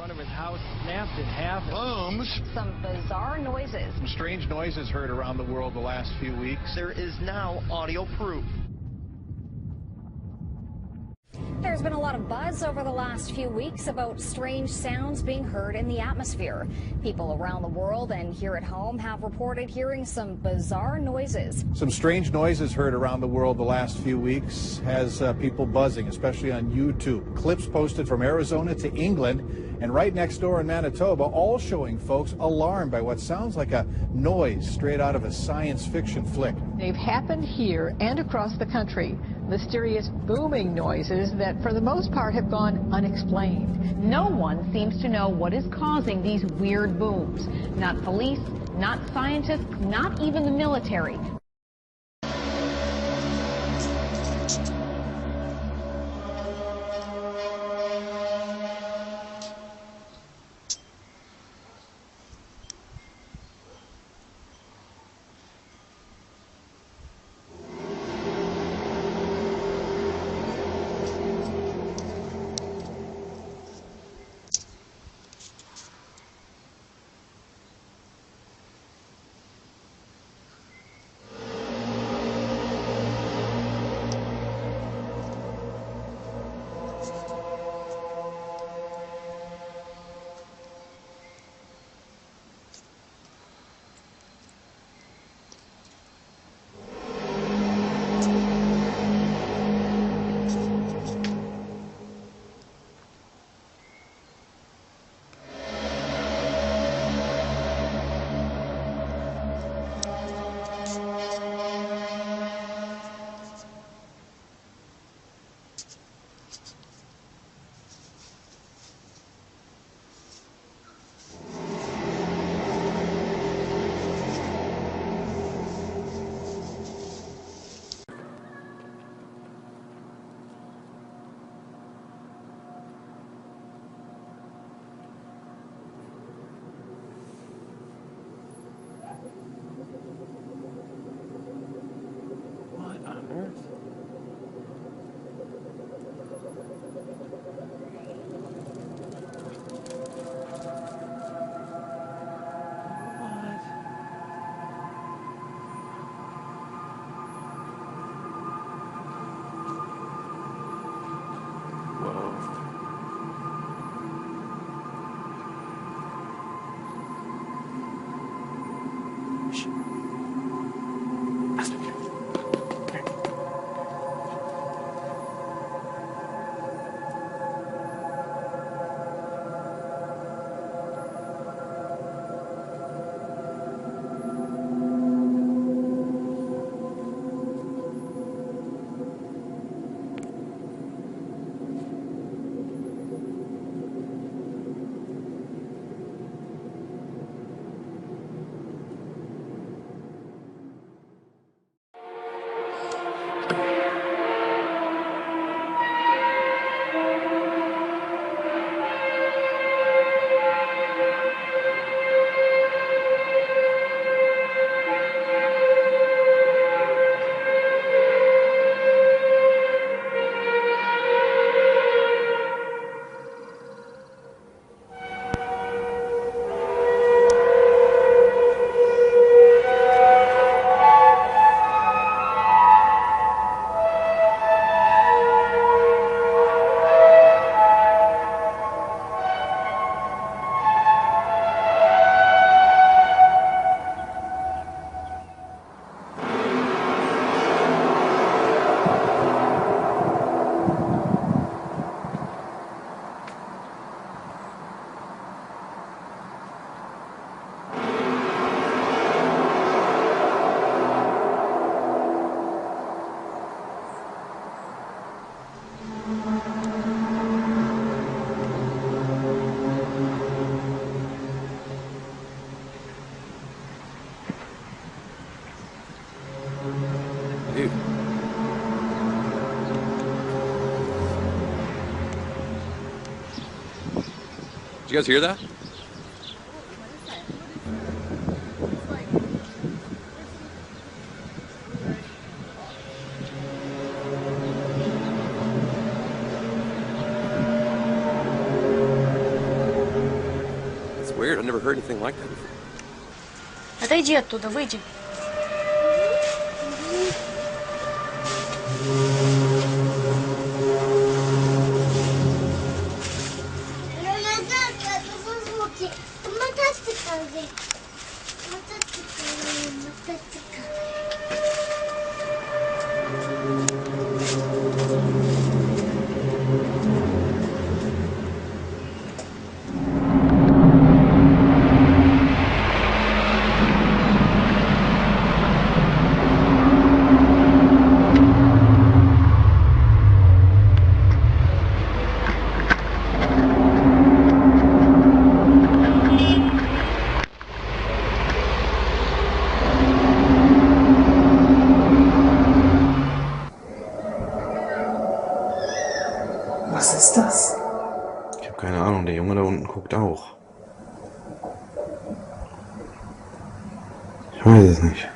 front of his house snapped in half. Booms. Some bizarre noises. Some strange noises heard around the world the last few weeks. There is now audio proof. There's been a lot of buzz over the last few weeks about strange sounds being heard in the atmosphere. People around the world and here at home have reported hearing some bizarre noises. Some strange noises heard around the world the last few weeks has people buzzing, especially on YouTube. Clips posted from Arizona to England and right next door in Manitoba, all showing folks alarmed by what sounds like a noise straight out of a science fiction flick. They've happened here and across the country. Mysterious booming noises that for the most part have gone unexplained. No one seems to know what is causing these weird booms. Not police, not scientists, not even the military. Dude. Did you guys hear that? I've never heard anything like that before. Отойди оттуда, выйди. Was ist das? Ich habe keine Ahnung, der Junge da unten guckt auch. Ich weiß es nicht.